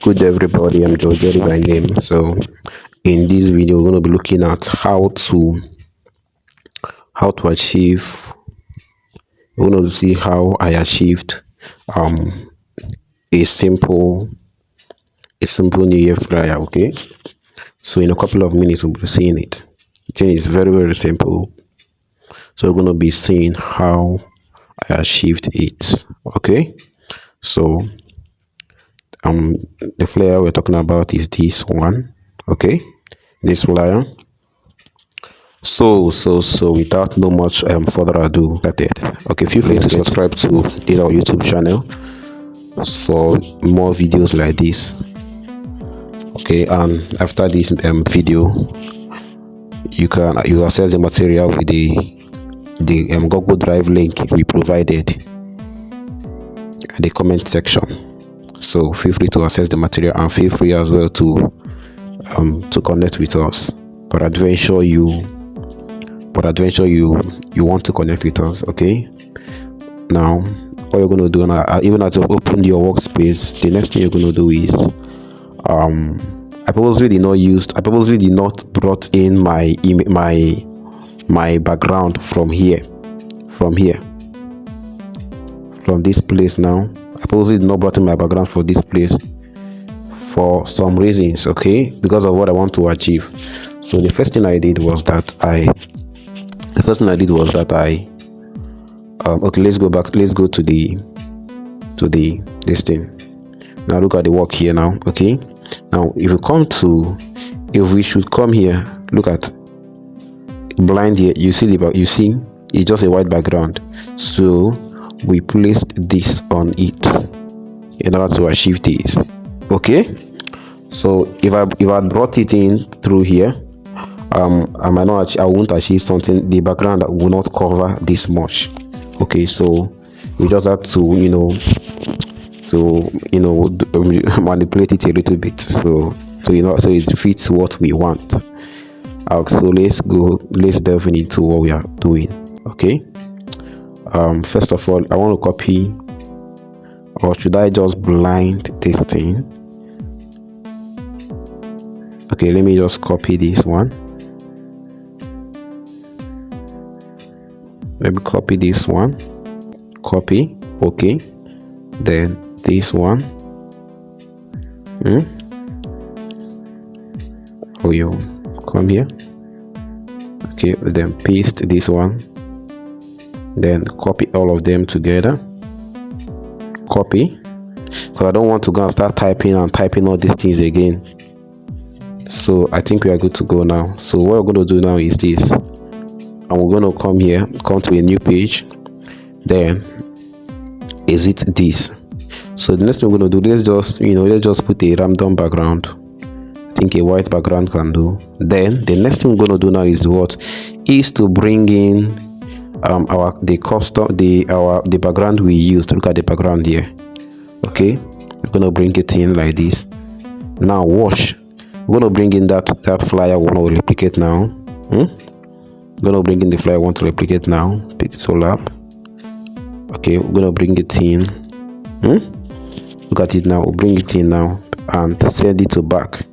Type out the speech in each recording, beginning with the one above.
Good everybody, I'm Joe Jerry by name. So in this video we're going to be looking at how to achieve. We're going to see how I achieved um a simple new year flyer. Okay, so in a couple of minutes we'll be seeing it. The thing is very simple, so we're going to be seeing how I achieved it. Okay, so the flyer we're talking about is this one. Okay, this flyer. So without no much further ado, started. Okay, feel free to subscribe to this our YouTube channel for more videos like this. Okay, and after this video, you can access the material with the Google Drive link we provided at the comment section. So feel free to access the material and feel free as well to connect with us. Peradventure you want to connect with us. Okay, now what you're going to do now, even as you open your workspace, the next thing you're going to do is I purposely did not brought in my background from this place. Now I purposely did not brought in my background for this place for some reasons, okay, because of what I want to achieve. So the first thing I did was that okay, let's go back, let's go to this thing. Now look at the work here now. Okay, now if we should come here, look at blind here, you see it's just a white background, so we placed this on it in order to achieve this. Okay, so if I brought it in through here, I won't achieve something. The background will not cover this much. Okay, so we just have to manipulate it a little bit, so it fits what we want. So let's delve into what we are doing. Okay, first of all, I want to copy, or should I just blind this thing? Okay, let me just copy this one. Let me copy this one. Copy. Okay, then this one. Oh, you come here. Okay, then paste this one, then copy all of them together. Copy, because I don't want to go and start typing all these things again. So I think we are good to go now. So what we're going to do now is this, and we're going to come here, come to a new page, then exit this. So the next thing we're going to do, let's just put a random background. I think a white background can do. Then the next thing we're going to do now is to bring in the background we used. Look at the background here. Okay, we're going to bring it in like this. Now watch, we're going to bring in that flyer we want to replicate now. We're going to bring in the flyer I want to replicate now. Pick it all up. Okay, we're going to bring it in. Look at it now. We'll bring it in now and send it to back.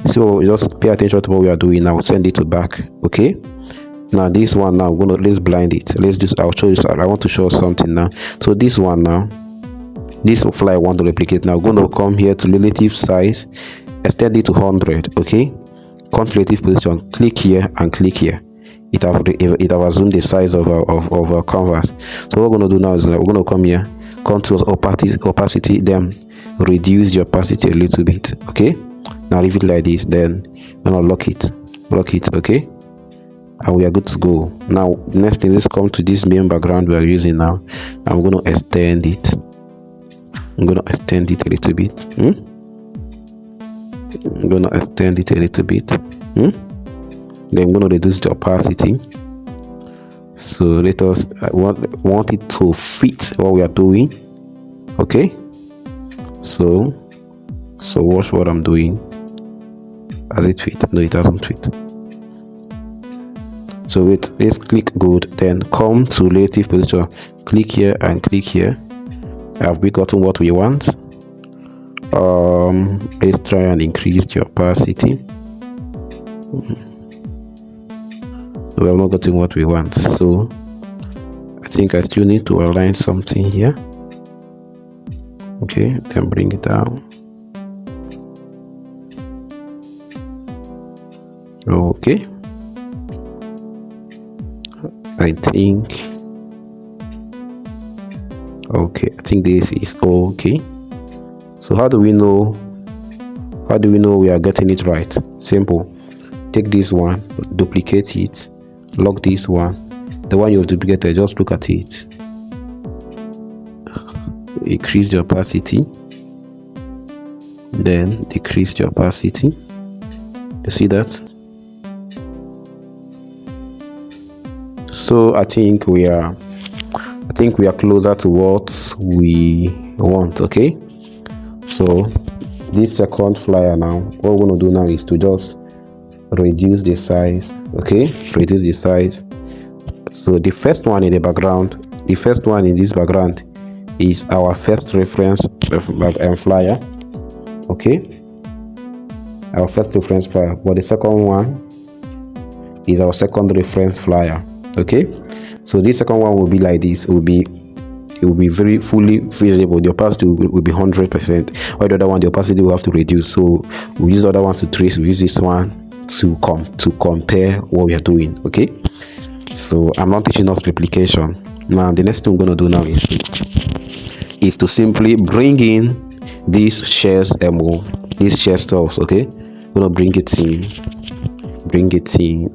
So just pay attention to what we are doing now. Send it to back. Okay, now this one now, let's blind it. I'll show you. I want to show something now. So this one now, this flyer I want to replicate now, we're going to come here to relative size, extend it to 100. Okay, come to relative position, click here and click here. It have assumed the size of our canvas. So what we're going to do now is we're going to come here, come to opacity, then reduce the opacity a little bit. Okay, now leave it like this, then we're going to lock it. Okay, and we are good to go. Now next thing, let's come to this main background we are using now, and we're going to extend it. I'm going to extend it a little bit. I'm going to extend it a little bit. Then I'm going to reduce the opacity. So let us want it to fit what we are doing. Okay, so watch what I'm doing. Does it fit? No, it doesn't fit. So let's click good, then come to relative position, click here and click here. Have we gotten what we want? let's try and increase the opacity. We have not gotten what we want, so I think I still need to align something here. Okay, then bring it down. Okay, I think this is okay. So how do we know we are getting it right? Simple. Take this one, duplicate it, lock this one. The one you've duplicated, just look at it. Increase the opacity, then decrease the opacity. You see that? So I think we are closer to what we want. Okay, so this second flyer now, what we're going to do now is to just reduce the size. Okay, reduce the size. So the first one in the background, the first one in this background is our first reference flyer. Okay, our first reference flyer, but the second one is our second reference flyer. Okay, so this second one will be like this. It will be very fully visible. The opacity will be 100%. While the other one, the opacity will have to reduce. So we use the other one to trace. We use this one to compare what we are doing. Okay, so I'm not teaching us replication. Now the next thing we're going to do now is to simply bring in these shares these share stuffs. Okay, we're going to bring it in.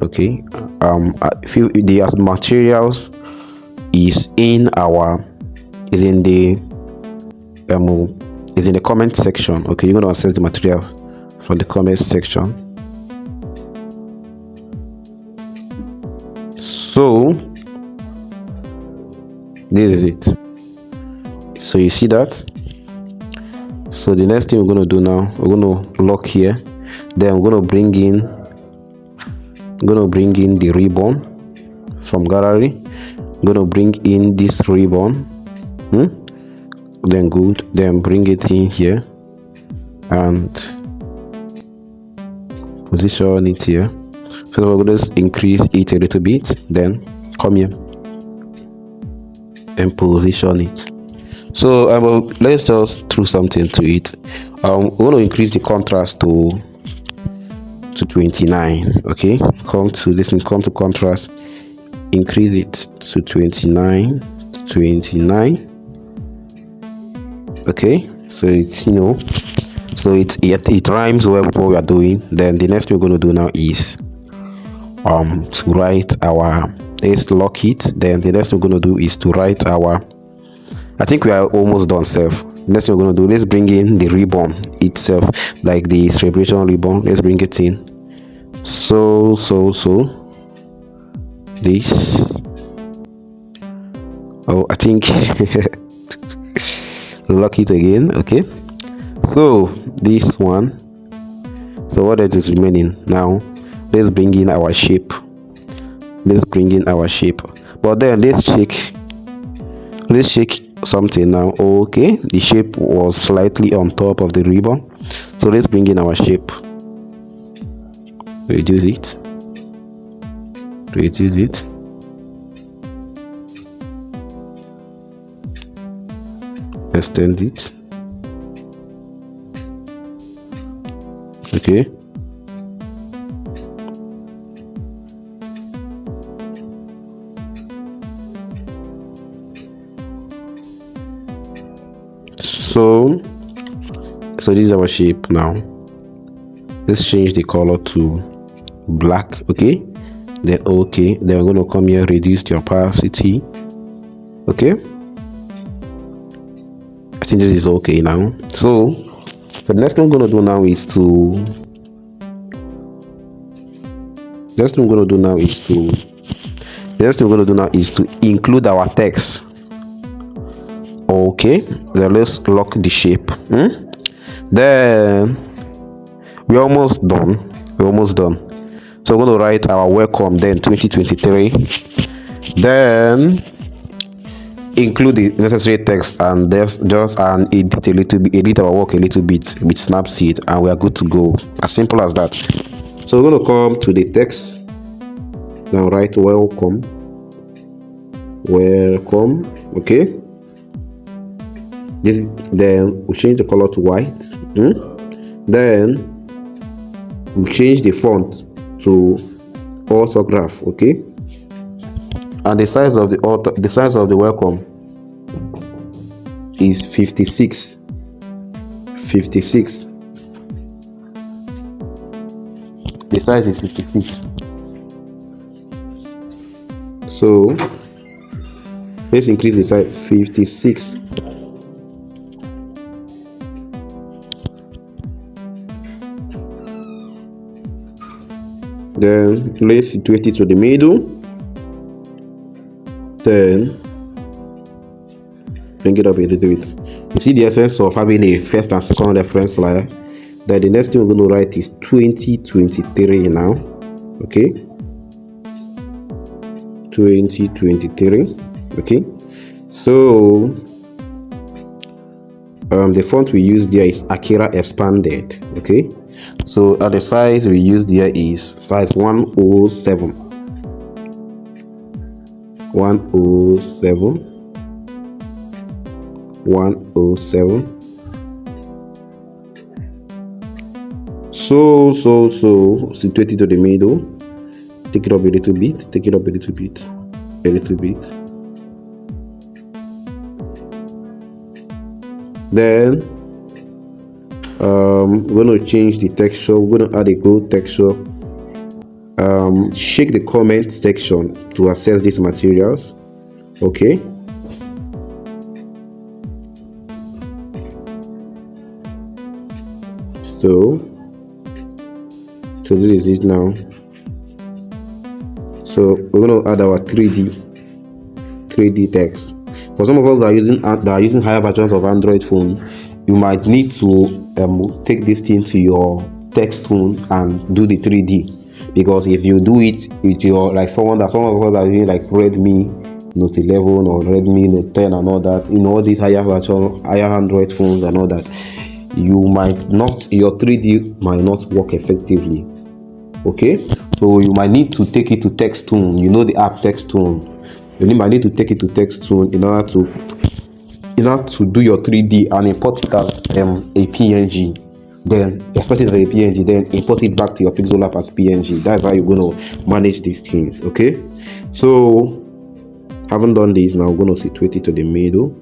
Okay, the materials is in the comment section. Okay, you're going to access the material from the comment section. So this is it. So you see that. So the next thing we're going to do now, we're going to lock here, then we're going to bring in the ribbon from gallery. I'm going to bring in this ribbon, then bring it in here and position it here. So we're going to increase it a little bit, then come here and position it. So let's just throw something to it. We're going to increase the contrast to 29. Okay, come to contrast, increase it to 29. Okay, so it's so it rhymes well with what we are doing. Then the next thing we're going to do now is to write our, let's lock it. Then the next thing we're going to do is to write our, I think we are almost done. Next thing we're going to do, let's bring in the ribbon itself, like the celebration ribbon. Let's bring it in. So this, I think lock it again. Okay, so this one, so what else is remaining now? Let's bring in our shape. But then let's shake something now. Okay, the shape was slightly on top of the ribbon, so let's bring in our shape. Reduce it, extend it. Okay, so this is our shape now. Let's change the color to black. Okay, then we're going to come here, reduce the opacity. Okay, I think this is okay now. So the next thing we're going to do now is to include our text. Okay, then let's lock the shape. Then we're almost done. So we're going to write our welcome, then 2023. Then include the necessary text and just and edit our work a little bit with Snapseed, and we are good to go. As simple as that. So we're going to come to the text, now write welcome. Okay, then we change the color to white. Then we change the font to orthograph. Okay, and the size of the welcome is 56. The size is 56. So let's increase the size 56. Then let's situate it to the middle. Then bring it up a little bit. You see the essence of having a first and second reference layer. Then the next thing we're going to write is 2023 now. Okay, 2023. Okay, so the font we use there is Akira Expanded. Okay, so the size we use there is size 107. 107. So situate it to the middle. Take it up a little bit. Then we're going to change the texture. We're going to add a gold texture. Check the comment section to access these materials. Okay, so this is it now. So we're going to add our 3D text. For some of us that are using higher versions of Android phone, you might need to take this thing to your text phone and do the 3D, because if you do it with your some of us are using like Redmi Note 11 or Redmi Note 10 and all that, all these higher Android phones and all that, your 3D might not work effectively. Okay, so you might need to take it to Textune. The app Textune. You might need to take it to Textune in order to do your 3D and import it as a PNG. Then export it as a PNG. Then import it back to your Pixel app as PNG. That's how you're going to manage these things. Okay, so having done this, now we're going to situate it to the middle.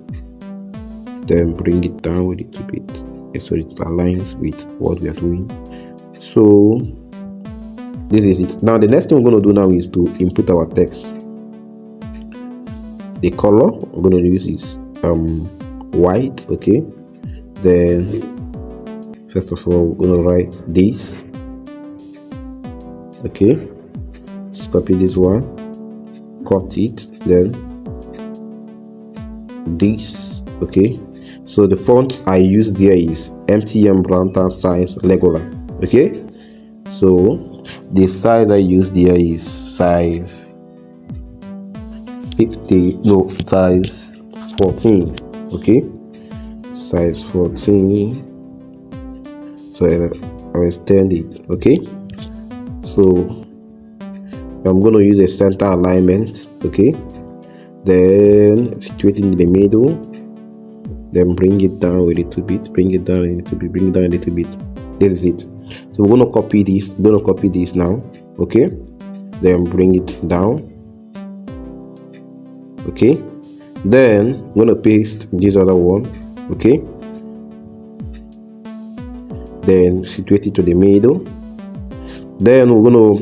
Then bring it down a little bit so it aligns with what we are doing. So this is it. Now the next thing we're going to do now is to input our text. The color we're going to use is white. Okay, then first of all we're going to write this. Okay, just copy this one, cut it, then this. Okay, so the font I use there is MTM Branta Size Legola. Okay, so the size I use there is size 14. Okay, size 14. So I'll extend it. Okay, so I'm going to use a center alignment. Okay, then situate it in the middle, then bring it down a little bit, This is it. So we're going to copy this. Now. Okay, then bring it down. Okay, then I'm going to paste this other one. Okay, then situate it to the middle. Then we're going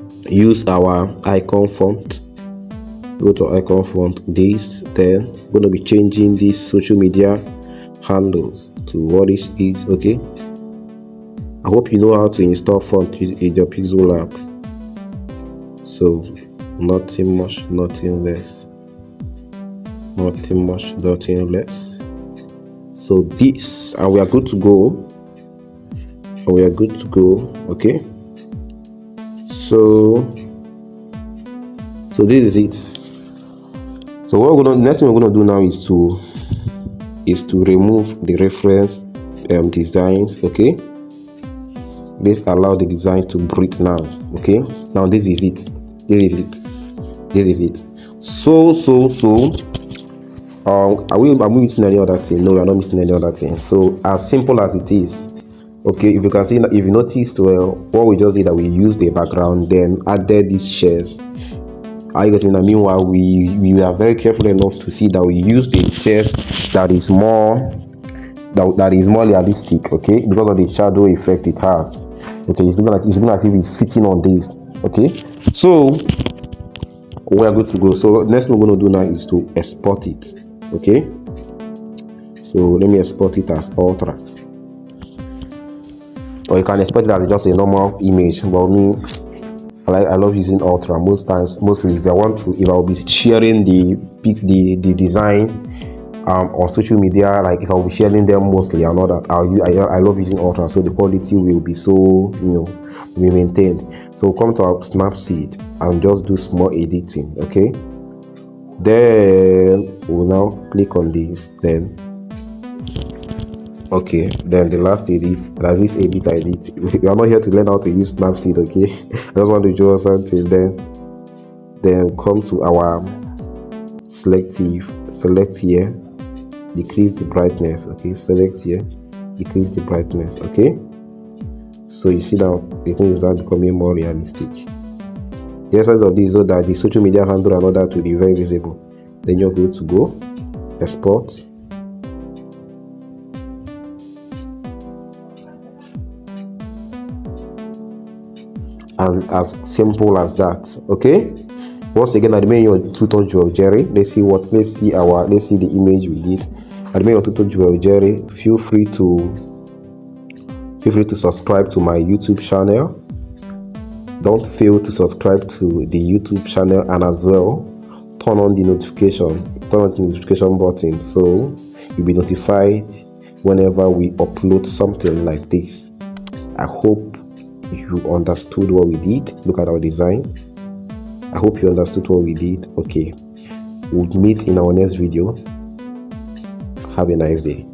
to use our icon font. Go to icon font, this. Then we're going to be changing these social media handles to what it is. Okay, I hope you know how to install font in your Pixel app. So nothing much, nothing less. So this, and we are good to go. Okay, so this is it. So So what next thing we're gonna do now is to remove the reference designs. Okay, let's allow the design to breathe now. Okay, now this is it. So are we missing any other thing? No, we are not missing any other thing. So as simple as it is. Okay, if you can see, if you noticed, well, what we just did that we used the background, then added these shares. Are you getting that? Meanwhile, we are very careful enough to see that we use the shares that is more realistic. Okay, because of the shadow effect it has. Okay, it's looking like if it's sitting on this. Okay, so we are good to go. So next thing we're going to do now is to export it. Okay, so let me export it as Ultra, or you can export it as just a normal image. But me, I love using Ultra mostly if I will be sharing the design on social media, like if I will be sharing them mostly and all that, I love using Ultra, so the quality will be so be maintained. So come to our Snapseed and just do small editing. Okay, then we'll now click on this, then okay, then the last edit, that's this edit I did. We are not here to learn how to use Snapseed. Okay, I just want to draw something. Then come to our select here, decrease the brightness. Okay, select here, decrease the brightness. Okay, so you see now the thing is now becoming more realistic. The essence of this is so that the social media handle and all that will be very visible. Then you're good to go. Export. And as simple as that. Okay, once again, admit your tutor Joel Jerry. Let's see the image we did. Admit your tutor Joel Jerry. Feel free to subscribe to my YouTube channel. Don't fail to subscribe to the YouTube channel, and as well turn on the notification button, so you'll be notified whenever we upload something like this. I hope you understood what we did. Look at our design. I hope you understood what we did. Okay, we'll meet in our next video. Have a nice day.